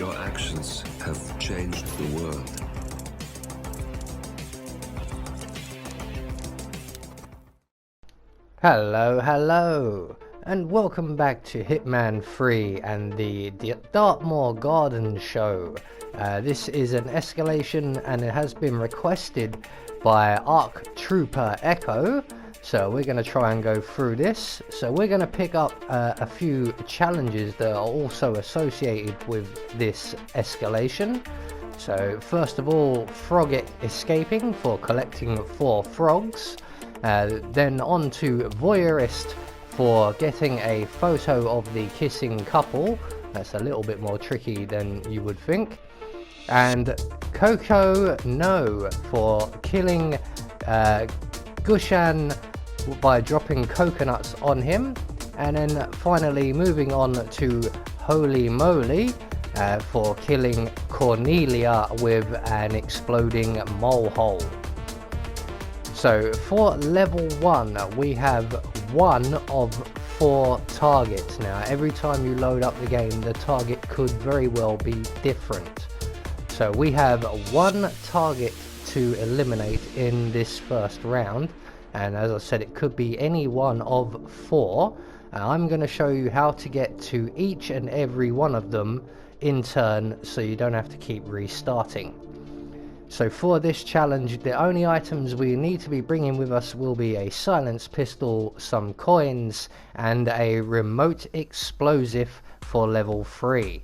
Your actions have changed the world. Hello, and welcome back to Hitman 3 and the Dartmoor Garden Show. This is an escalation and it has been requested by Arc Trooper Echo, so we're going to try and go through this. So we're going to pick up a few challenges that are also associated with this escalation. So first of all, frog escaping for collecting 4 frogs. Then on to voyeurist for getting a photo of the kissing couple. That's a little bit more tricky than you would think. And Coco No for killing Golshan by dropping coconuts on him. And then finally moving on to Holy Moly for killing Cornelia with an exploding mole hole. So for level 1 we have 1 of 4 targets. Now every time you load up the game the target could very well be different. So we have 1 target to eliminate in this first round, and as I said it could be any one of 4. I'm going to show you how to get to each and every one of them in turn so you don't have to keep restarting. So for this challenge the only items we need to be bringing with us will be a silenced pistol, some coins and a remote explosive for level 3.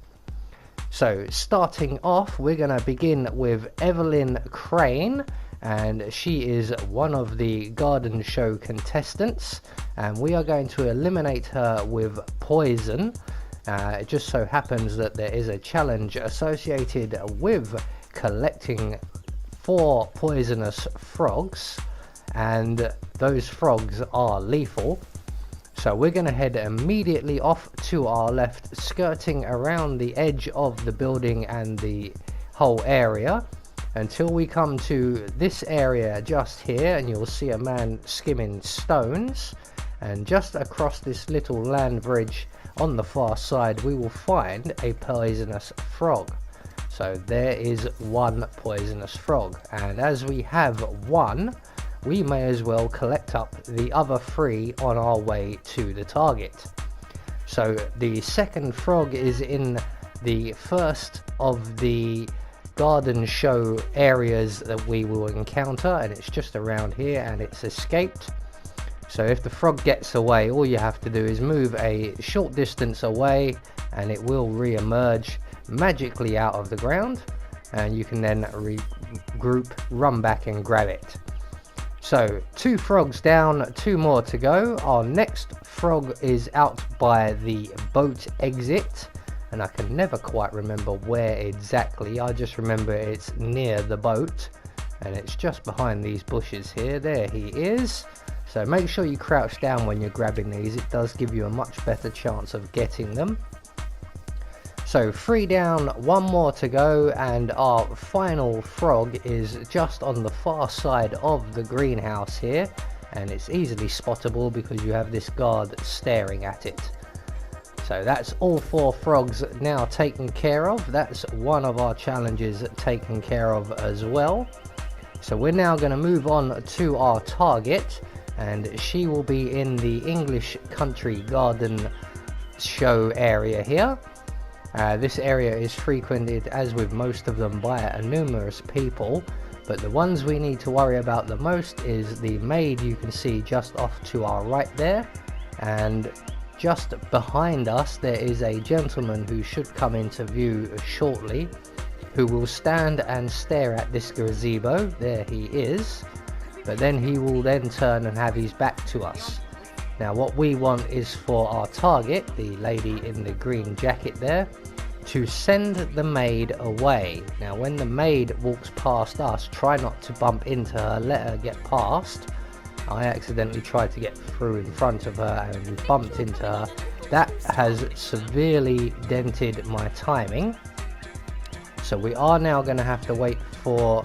So starting off we're going to begin with Evelyn Crane, and she is one of the garden show contestants, and we are going to eliminate her with poison. It just so happens that there is a challenge associated with collecting 4 poisonous frogs, and those frogs are lethal. So we're going to head immediately off to our left, skirting around the edge of the building and the whole area until we come to this area just here, and you'll see a man skimming stones, and just across this little land bridge on the far side we will find a poisonous frog. So there is 1 poisonous frog, and as we have 1 we may as well collect up the other 3 on our way to the target. So the second frog is in the first of the garden show areas that we will encounter, and it's just around here and it's escaped. So if the frog gets away all you have to do is move a short distance away and it will re-emerge magically out of the ground, and you can then regroup, run back and grab it. So 2 frogs down, 2 more to go. Our next frog is out by the boat exit, and I can never quite remember where exactly. I just remember it's near the boat and it's just behind these bushes here. There he is. So make sure you crouch down when you're grabbing these, it does give you a much better chance of getting them. So 3 down, 1 more to go, and our final frog is just on the far side of the greenhouse here, and it's easily spottable because you have this guard staring at it. So that's all 4 frogs now taken care of. That's one of our challenges taken care of as well. So we're now going to move on to our target, and she will be in the English Country Garden Show area here. This area is frequented, as with most of them, by numerous people, but the ones we need to worry about the most is the maid you can see just off to our right there, and just behind us there is a gentleman who should come into view shortly, who will stand and stare at this gazebo. There he is, but then he will then turn and have his back to us. Now what we want is for our target, the lady in the green jacket there, to send the maid away. Now when the maid walks past us, try not to bump into her, let her get past. I accidentally tried to get through in front of her and we bumped into her. That has severely dented my timing. So we are now going to have to wait for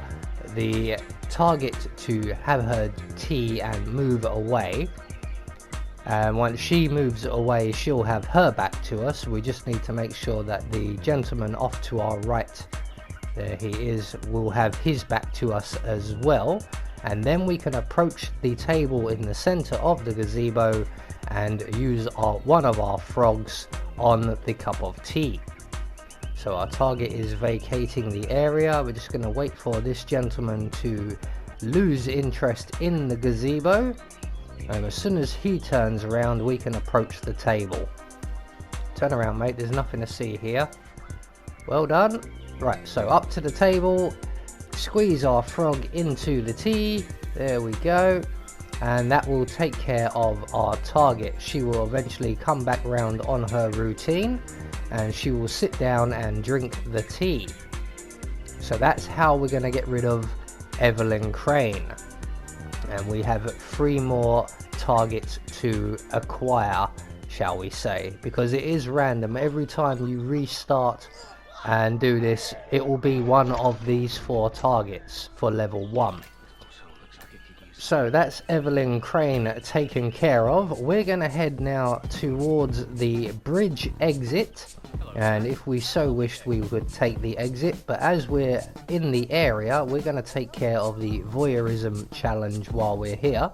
the target to have her tea and move away. And once she moves away, she'll have her back to us. We just need to make sure that the gentleman off to our right, there he is, will have his back to us as well. And then we can approach the table in the center of the gazebo and use one of our frogs on the cup of tea. So our target is vacating the area. We're just going to wait for this gentleman to lose interest in the gazebo. And as soon as he turns around, we can approach the table. Turn around, mate, there's nothing to see here. Well done. Right, so up to the table, squeeze our frog into the tea. There we go. And that will take care of our target. She will eventually come back round on her routine and she will sit down and drink the tea. So that's how we're going to get rid of Evelyn Crane. And we have 3 more targets to acquire, shall we say, because it is random. Every time you restart and do this, it will be one of these 4 targets for level 1. So that's Evelyn Crane taken care of. We're going to head now towards the bridge exit, and if we so wished we would take the exit, but as we're in the area we're going to take care of the voyeurism challenge while we're here.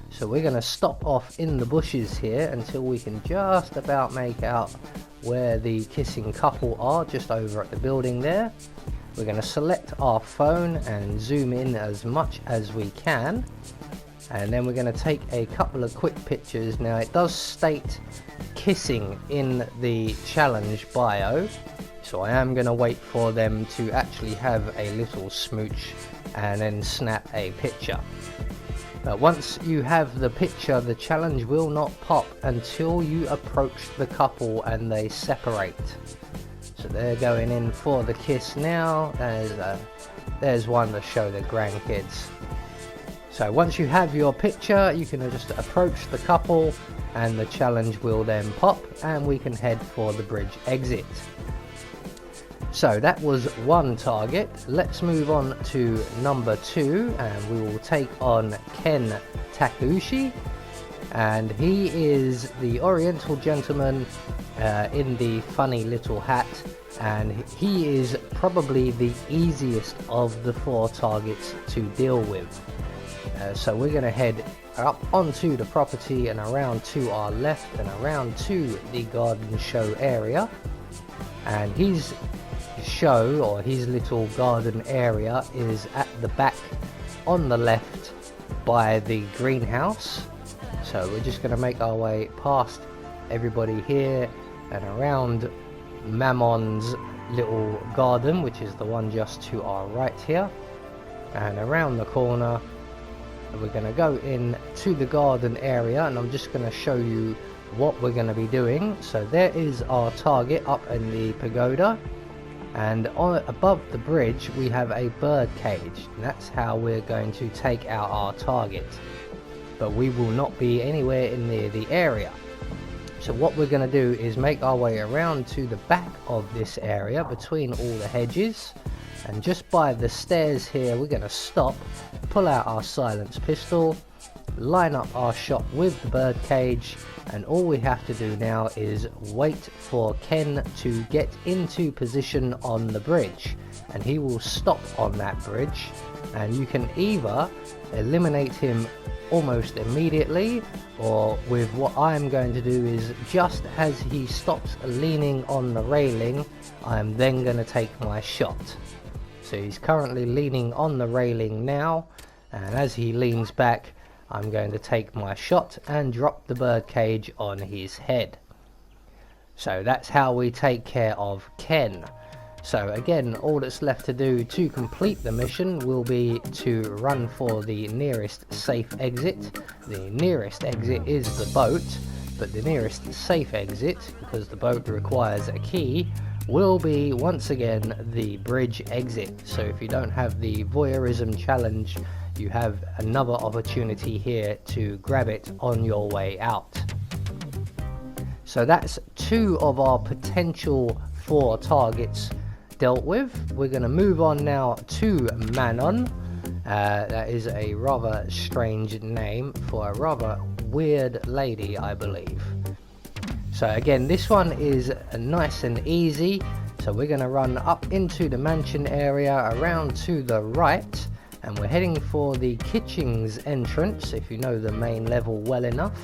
So we're going to stop off in the bushes here until we can just about make out where the kissing couple are, just over at the building there. We're going to select our phone and zoom in as much as we can, and then we're going to take a couple of quick pictures. Now it does state kissing in the challenge bio, so I am going to wait for them to actually have a little smooch and then snap a picture. But once you have the picture, the challenge will not pop until you approach the couple and they separate. So they're going in for the kiss now. There's one to show the grandkids. So once you have your picture, you can just approach the couple and the challenge will then pop and we can head for the bridge exit. So that was 1 target. Let's move on to number 2 and we will take on Ken Takushi. And he is the oriental gentleman in the funny little hat, and he is probably the easiest of the 4 targets to deal with. So we're going to head up onto the property and around to our left and around to the garden show area, and his show, or his little garden area, is at the back on the left by the greenhouse. So we're just going to make our way past everybody here and around Manon's little garden, which is the one just to our right here, and around the corner. And we're going to go in to the garden area, and I'm just going to show you what we're going to be doing. So there is our target up in the pagoda, and above the bridge we have a bird cage, and that's how we're going to take out our target. But we will not be anywhere near the area. So what we're going to do is make our way around to the back of this area between all the hedges, and just by the stairs here we're going to stop, pull out our silenced pistol, line up our shot with the bird cage, and all we have to do now is wait for Ken to get into position on the bridge, and he will stop on that bridge, and you can either eliminate him almost immediately, or with what I'm going to do is just as he stops leaning on the railing, I'm then going to take my shot. So he's currently leaning on the railing now, and as he leans back I'm going to take my shot and drop the bird cage on his head. So that's how we take care of Ken. So again, all that's left to do to complete the mission will be to run for the nearest safe exit. The nearest exit is the boat, but the nearest safe exit, because the boat requires a key, will be once again the bridge exit. So if you don't have the voyeurism challenge, you have another opportunity here to grab it on your way out. So that's 2 of our potential 4 targets dealt with. We're going to move on now to Manon. That is a rather strange name for a rather weird lady, I believe. So again, this one is nice and easy. So we're going to run up into the mansion area around to the right, and we're heading for the kitchen's entrance, if you know the main level well enough.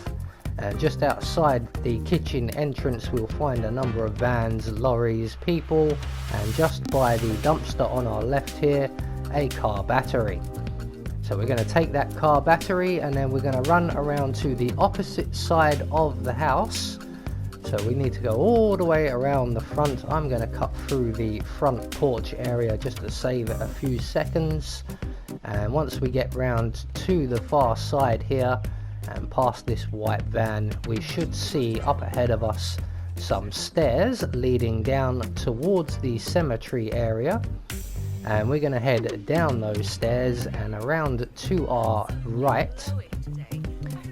Just outside the kitchen entrance we'll find a number of vans, lorries, people, and just by the dumpster on our left here, a car battery. So we're going to take that car battery and then we're going to run around to the opposite side of the house. So we need to go all the way around the front. I'm going to cut through the front porch area just to save a few seconds. And once we get round to the far side here and past this white van, we should see up ahead of us some stairs leading down towards the cemetery area. And we're going to head down those stairs and around to our right.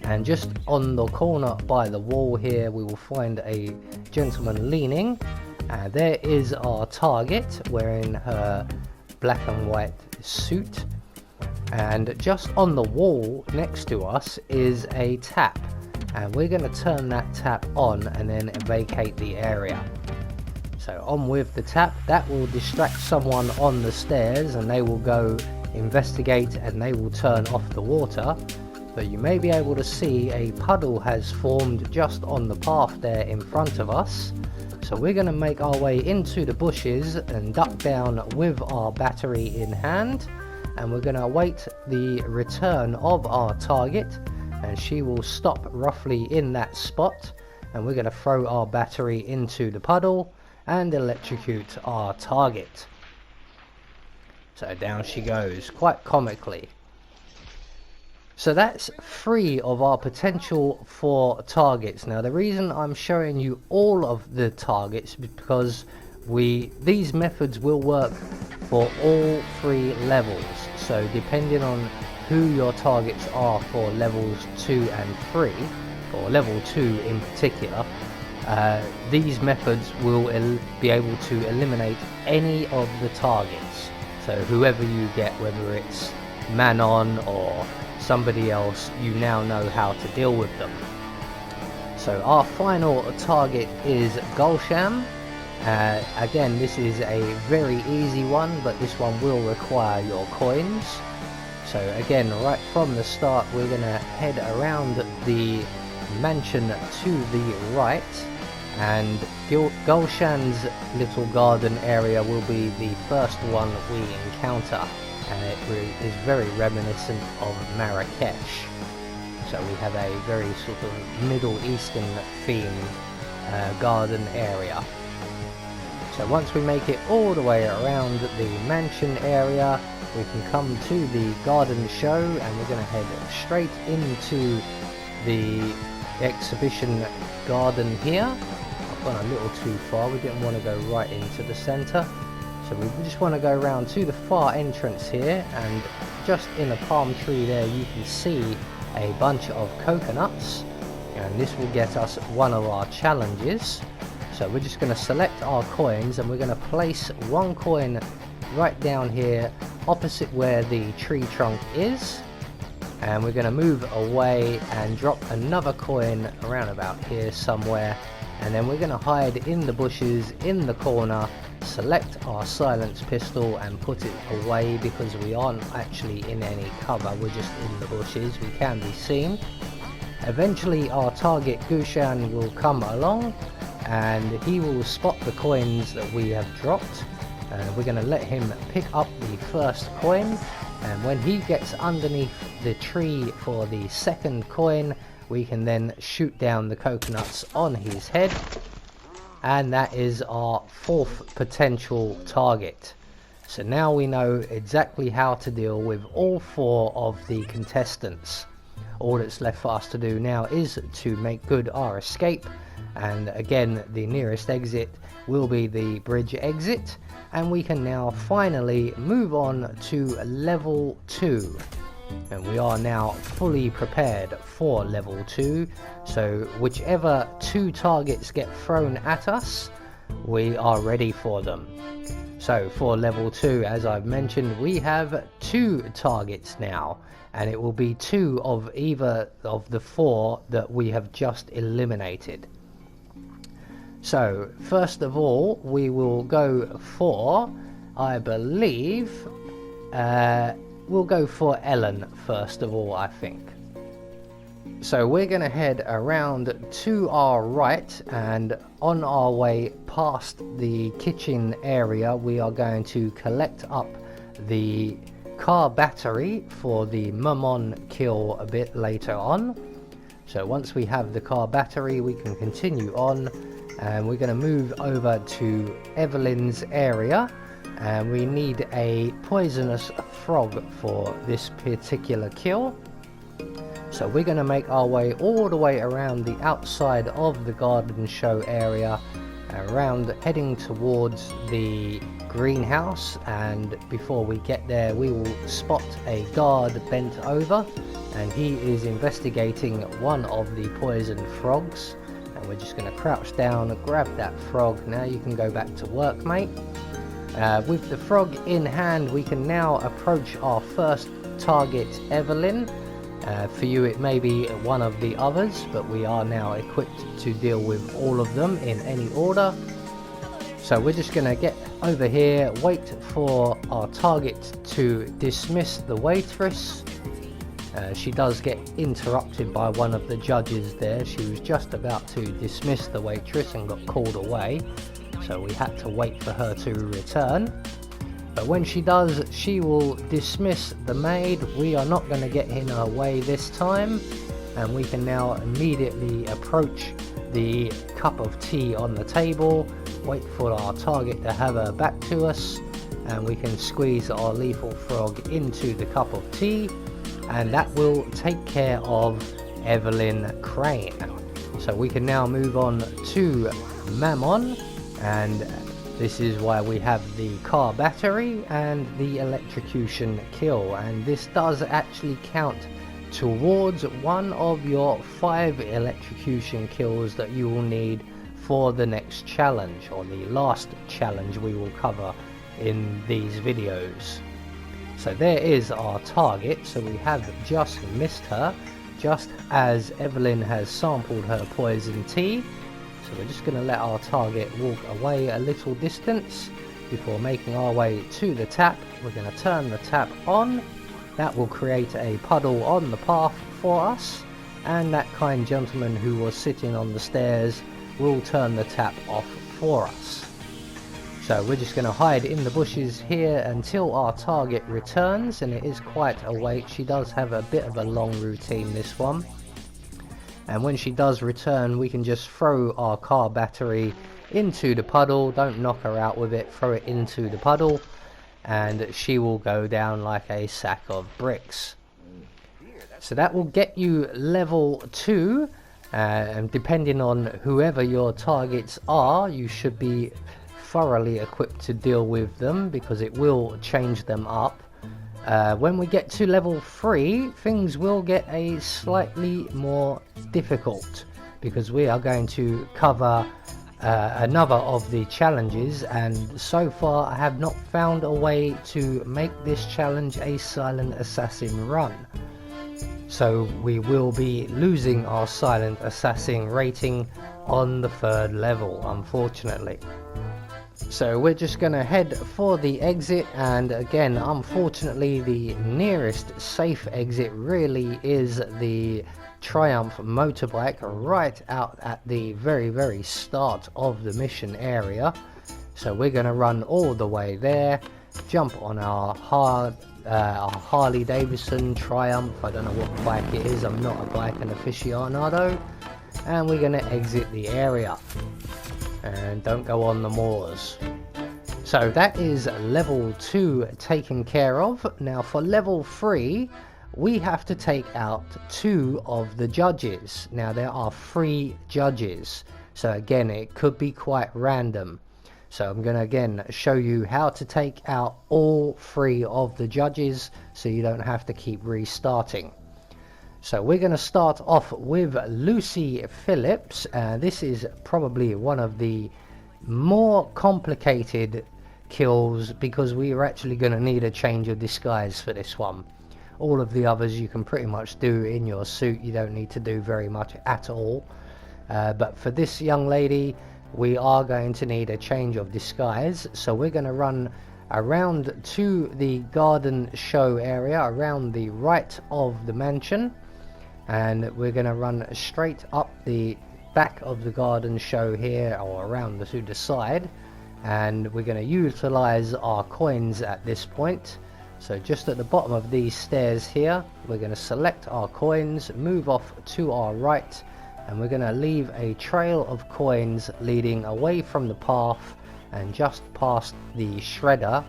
And just on the corner by the wall here, we will find a gentleman leaning. There is our target wearing her black and white suit. And just on the wall next to us is a tap. And we're going to turn that tap on and then vacate the area. So on with the tap. That will distract someone on the stairs and they will go investigate and they will turn off the water. But you may be able to see a puddle has formed just on the path there in front of us. So we're going to make our way into the bushes and duck down with our battery in hand. And we're going to await the return of our target. And she will stop roughly in that spot. And we're going to throw our battery into the puddle and electrocute our target. So down she goes, quite comically. So that's 3 of our potential 4 targets. Now the reason I'm showing you all of the targets is because these methods will work for all 3 levels. So depending on who your targets are for levels 2 and 3, or level 2 in particular, these methods will be able to eliminate any of the targets. So whoever you get, whether it's Manon or somebody else, you now know how to deal with them. So our final target is Golshan. Again, this is a very easy one, but this one will require your coins. So again, right from the start, we're going to head around the mansion to the right, and Golshan's little garden area will be the first one we encounter. And it is very reminiscent of Marrakesh. So we have a very sort of Middle Eastern themed garden area. So once we make it all the way around the mansion area, we can come to the garden show and we're going to head straight into the exhibition garden here. I've gone a little too far, we didn't want to go right into the centre. So we just want to go around to the far entrance here, and just in a palm tree there you can see a bunch of coconuts, and this will get us one of our challenges. So we're just going to select our coins and we're going to place one coin right down here opposite where the tree trunk is, and we're going to move away and drop another coin around about here somewhere, and then we're going to hide in the bushes in the corner, select our silence pistol and put it away because we aren't actually in any cover, we're just in the bushes, we can be seen. Eventually our target Golshan will come along and he will spot the coins that we have dropped. We're going to let him pick up the first coin, and when he gets underneath the tree for the second coin, we can then shoot down the coconuts on his head, and that is our 4th potential target. So now we know exactly how to deal with all 4 of the contestants. All that's left for us to do now is to make good our escape, and again the nearest exit will be the bridge exit, and we can now finally move on to level 2. And we are now fully prepared for level 2, so whichever 2 targets get thrown at us, we are ready for them. So for level 2, as I've mentioned, we have 2 targets now, and it will be 2 of either of the 4 that we have just eliminated. So first of all, we will go for, I believe, we'll go for Ellen first of all, I think. So we're going to head around to our right, and on our way past the kitchen area we are going to collect up the car battery for the Manon kill a bit later on. So once we have the car battery we can continue on, and we're going to move over to Evelyn's area, and we need a poisonous frog for this particular kill. So we're going to make our way all the way around the outside of the garden show area, around heading towards the greenhouse, and before we get there we will spot a guard bent over, and he is investigating one of the poisoned frogs, and we're just going to crouch down and grab that frog. Now you can go back to work, mate. With the frog in hand we can now approach our first target, Evelyn. For you it may be one of the others, but we are now equipped to deal with all of them in any order. So we're just going to get over here, wait for our target to dismiss the waitress. She does get interrupted by one of the judges there. She was just about to dismiss the waitress and got called away, so we had to wait for her to return. But when she does, she will dismiss the maid. We are not going to get in her way this time, and we can now immediately approach the cup of tea on the table, wait for our target to have her back to us, and we can squeeze our lethal frog into the cup of tea, and that will take care of Evelyn Crane. So we can now move on to Manon, and this is why we have the car battery and the electrocution kill, and this does actually count towards one of your 5 electrocution kills that you will need for the next challenge, or the last challenge we will cover in these videos. So there is our target. So we have just missed her, just as Evelyn has sampled her poison tea. So we're just going to let our target walk away a little distance before making our way to the tap. We're going to turn the tap on. That will create a puddle on the path for us, and that kind gentleman who was sitting on the stairs will turn the tap off for us. So we're just going to hide in the bushes here until our target returns, and it is quite a wait. She does have a bit of a long routine, this one. And when she does return, we can just throw our car battery into the puddle. Don't knock her out with it, throw it into the puddle, and she will go down like a sack of bricks. So that will get you level 2, and depending on whoever your targets are, you should be thoroughly equipped to deal with them, because it will change them up. When we get to level 3, things will get a slightly more difficult, because we are going to cover another of the challenges, and so far I have not found a way to make this challenge a silent assassin run. So we will be losing our silent assassin rating on the 3rd level, unfortunately. So we're just going to head for the exit, and again, unfortunately, the nearest safe exit really is the Triumph motorbike, right out at the very start of the mission area. So we're going to run all the way there, jump on our Harley Davidson Triumph. I don't know what bike it is, I'm not a biking aficionado, and we're going to exit the area. And don't go on the moors. So that is level 2 taken care of. Now for level 3, we have to take out 2 of the judges. Now there are 3 judges, so again it could be quite random. So I'm going to again show you how to take out all 3 of the judges, so you don't have to keep restarting. So we're going to start off with Lucy Phillips. This is probably one of the more complicated kills, because we are actually going to need a change of disguise for this one. All of the others you can pretty much do in your suit, you don't need to do very much at all. But for this young lady, we are going to need a change of disguise, so we're going to run around to the garden show area around the right of the mansion, and we're going to run straight up the back of the garden show here, or around to the side, and we're going to utilize our coins at this point. So just at the bottom of these stairs here, we're going to select our coins, move off to our right, and we're going to leave a trail of coins leading away from the path and just past the shredder.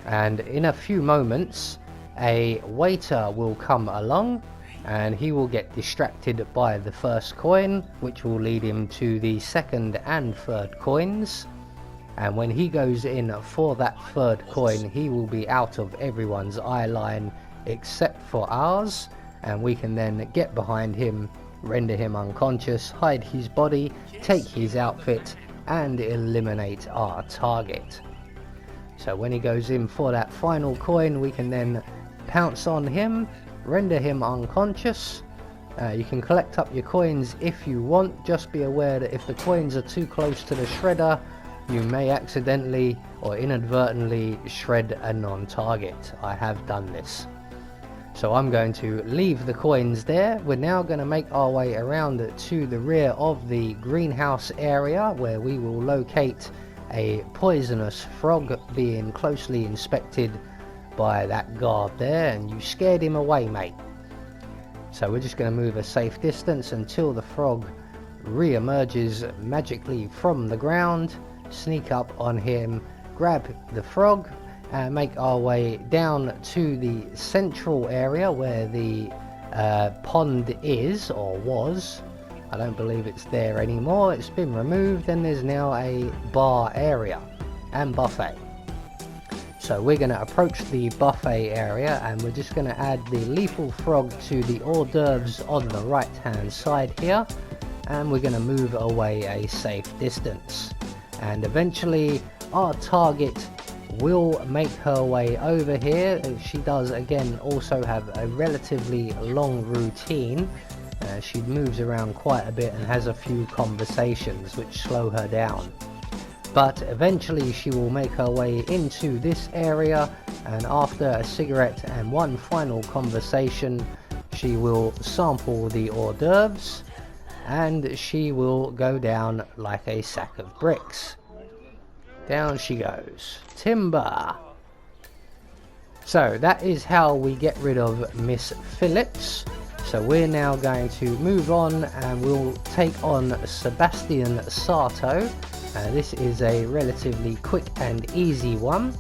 And in a few moments a waiter will come along, and he will get distracted by the first coin, which will lead him to the second and third coins. And when he goes in for that third coin, he will be out of everyone's eye line except for ours, and we can then get behind him, render him unconscious, hide his body, take his outfit, and eliminate our target. So when he goes in for that final coin, we can then pounce on him, render him unconscious. You can collect up your coins if you want. Just be aware that if the coins are too close to the shredder, you may accidentally or inadvertently shred a non-target. I have done this. So I'm going to leave the coins there. We're now going to make our way around to the rear of the greenhouse area, where we will locate a poisonous frog being closely inspected by that guard there, and you scared him away, mate. So we're just going to move a safe distance until the frog re-emerges magically from the ground, sneak up on him, grab the frog, and make our way down to the central area where the pond is, or was. I don't believe it's there anymore, it's been removed, and there's now a bar area and buffet. So we're going to approach the buffet area, and we're just going to add the lethal frog to the hors d'oeuvres on the right hand side here, and we're going to move away a safe distance. And eventually our target will make her way over here. She does again also have a relatively long routine. She moves around quite a bit and has a few conversations which slow her down. But eventually she will make her way into this area, and after a cigarette and one final conversation, she will sample the hors d'oeuvres, and she will go down like a sack of bricks. Down she goes. Timber! So that is how we get rid of Miss Phillips. So we're now going to move on, and we'll take on Sebastian Sato. This is a relatively quick and easy one.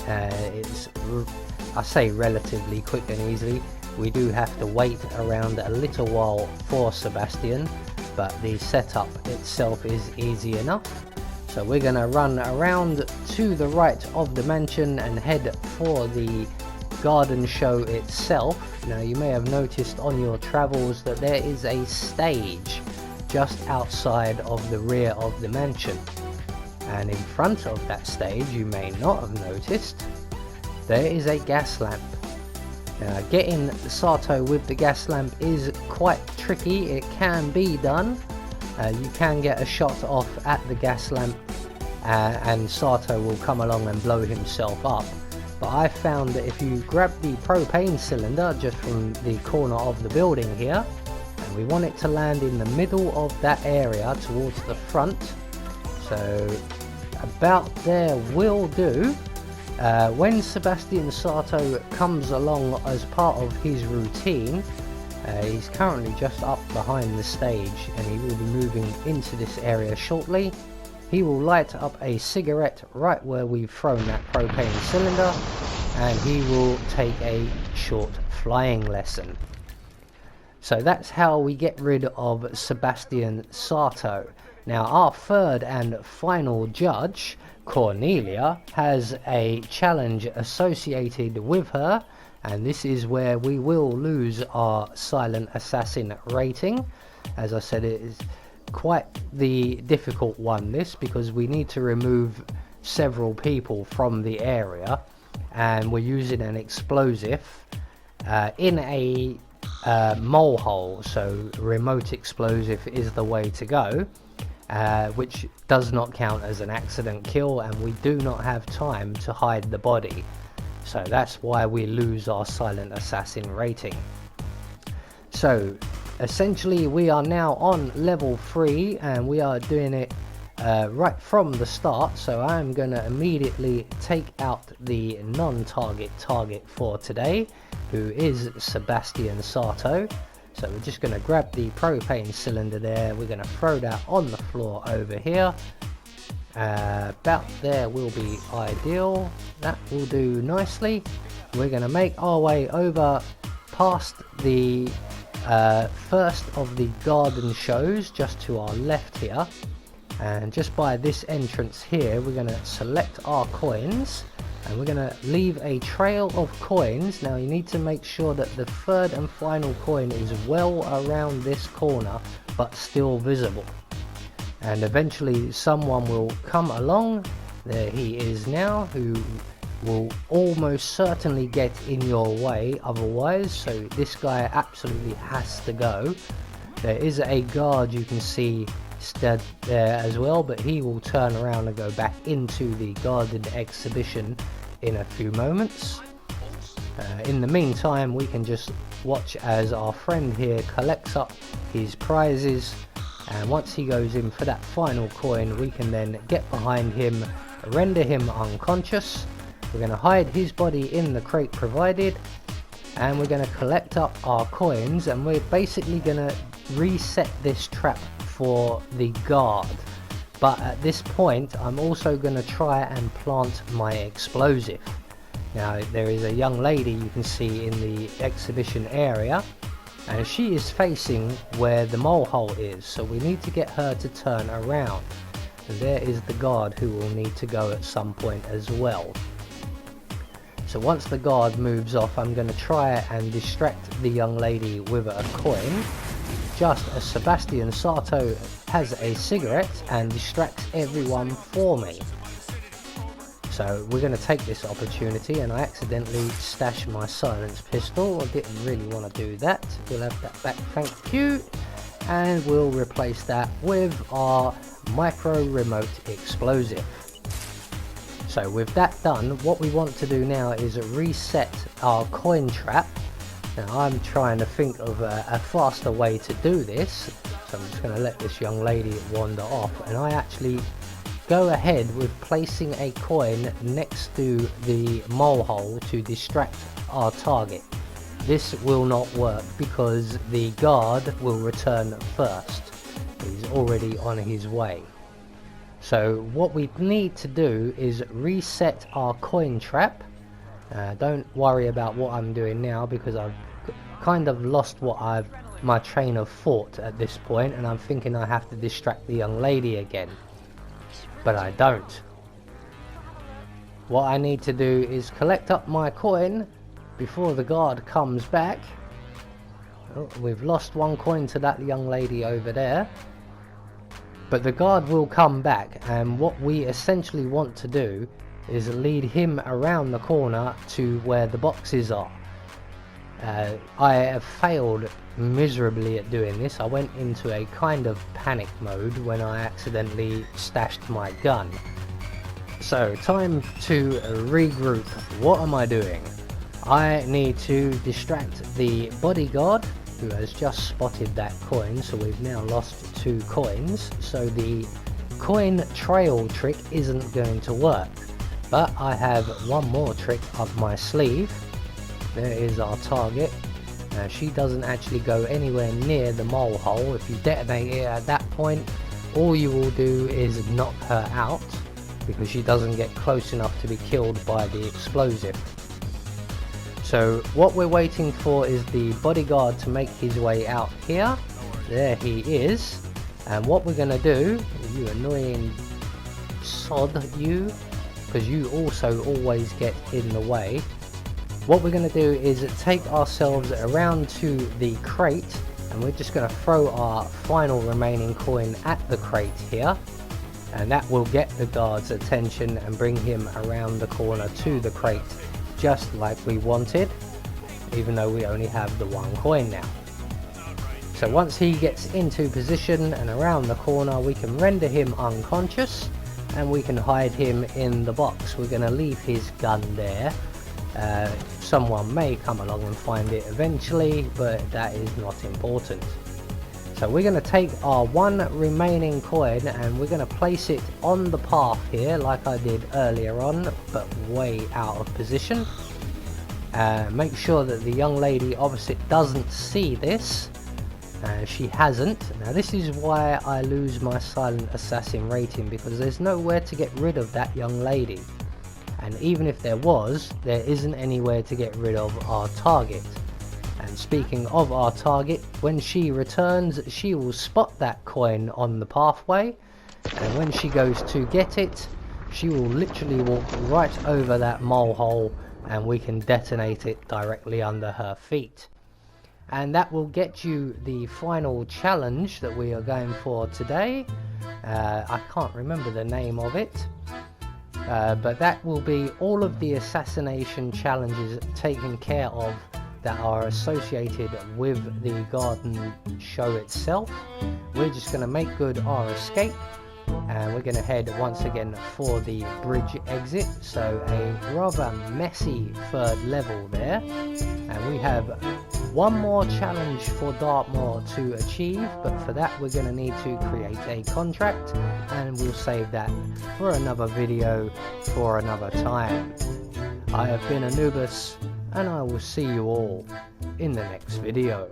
I say relatively quick and easily. We do have to wait around a little while for Sebastian, but the setup itself is easy enough. So we're going to run around to the right of the mansion and head for the garden show itself. Now you may have noticed on your travels that there is a stage just outside of the rear of the mansion, and in front of that stage, you may not have noticed, there is a gas lamp. Now getting Sato with the gas lamp is quite tricky. It can be done. You can get a shot off at the gas lamp, and Sato will come along and blow himself up. But I found that if you grab the propane cylinder just from the corner of the building here, and we want it to land in the middle of that area towards the front, so about there will do. When Sebastian Sato comes along as part of his routine, he's currently just up behind the stage, and he will be moving into this area shortly. He will light up a cigarette right where we've thrown that propane cylinder, and he will take a short flying lesson. So that's how we get rid of Sebastian Sato. Now our third and final judge, Cornelia, has a challenge associated with her, and this is where we will lose our silent assassin rating. As I said, it is quite the difficult one, this, because we need to remove several people from the area, and we're using an explosive in a mole hole. So remote explosive is the way to go, which does not count as an accident kill, and we do not have time to hide the body. So that's why we lose our silent assassin rating. So essentially we are now on level 3, and we are doing it right from the start. So I'm going to immediately take out the non-target target for today, who is Sebastian Sato. So we're just going to grab the propane cylinder there, we're going to throw that on the floor over here. About there will be ideal, that will do nicely. We're going to make our way over past the first of the garden shows just to our left here, and just by this entrance here we're going to select our coins, and we're going to leave a trail of coins. Now you need to make sure that the third and final coin is well around this corner but still visible, and eventually someone will come along. There he is now, who will almost certainly get in your way otherwise, so this guy absolutely has to go. There is a guard you can see stood there as well, but he will turn around and go back into the garden exhibition in a few moments. In the meantime, we can just watch as our friend here collects up his prizes, and once he goes in for that final coin, we can then get behind him, render him unconscious. We're going to hide his body in the crate provided, and we're going to collect up our coins, and we're basically going to reset this trap for the guard. But at this point I'm also going to try and plant my explosive. Now there is a young lady you can see in the exhibition area, and she is facing where the mole hole is, so we need to get her to turn around, and there is the guard who will need to go at some point as well. So once the guard moves off, I'm going to try and distract the young lady with a coin, just as Sebastian Sato has a cigarette and distracts everyone for me. So we're going to take this opportunity, and I accidentally stashed my silenced pistol. I didn't really want to do that. We'll have that back, thank you, and we'll replace that with our micro remote explosive. So with that done, what we want to do now is reset our coin trap. Now I'm trying to think of a faster way to do this, so I'm just going to let this young lady wander off, and I actually go ahead with placing a coin next to the mole hole to distract our target. This will not work because the guard will return first. He's already on his way. So what we need to do is reset our coin trap. Don't worry about what I'm doing now, because I've kind of lost my train of thought at this point, and I'm thinking I have to distract the young lady again, but I don't. What I need to do is collect up my coin before the guard comes back. Oh, we've lost one coin to that young lady over there, but the guard will come back, and what we essentially want to do is lead him around the corner to where the boxes are. I have failed miserably at doing this. I went into a kind of panic mode when I accidentally stashed my gun. So time to regroup. What am I doing? I need to distract the bodyguard, who has just spotted that coin, so we've now lost 2 coins. So the coin trail trick isn't going to work, but I have one more trick up my sleeve. There is our target. She doesn't actually go anywhere near the mole hole. If you detonate it at that point, all you will do is knock her out, because she doesn't get close enough to be killed by the explosive. So what we're waiting for is the bodyguard to make his way out here. There he is. And what we're going to do, you annoying sod you, because you also always get in the way. What we're going to do is take ourselves around to the crate, and we're just going to throw our final remaining coin at the crate here. and that will get the guard's attention and bring him around the corner to the crate, just like we wanted, even though we only have the 1 coin now. So once he gets into position and around the corner, we can render him unconscious and we can hide him in the box. We're going to leave his gun there. Someone may come along and find it eventually, but that is not important. So we're going to take our 1 remaining coin and we're going to place it on the path here, like I did earlier on, but way out of position. Make sure that the young lady opposite doesn't see this. She hasn't. Now this is why I lose my silent assassin rating, because there's nowhere to get rid of that young lady, and even if there was, there isn't anywhere to get rid of our target. And speaking of our target, when she returns, she will spot that coin on the pathway, and when she goes to get it, she will literally walk right over that mole hole and we can detonate it directly under her feet. And that will get you the final challenge that we are going for today. I can't remember the name of it, but that will be all of the assassination challenges taken care of that are associated with the garden show itself. We're just going to make good our escape, and we're going to head once again for the bridge exit. So a rather messy 3rd level there, and we have 1 more challenge for Dartmoor to achieve, but for that we're going to need to create a contract, and we'll save that for another video for another time. I have been Anubis, and I will see you all in the next video.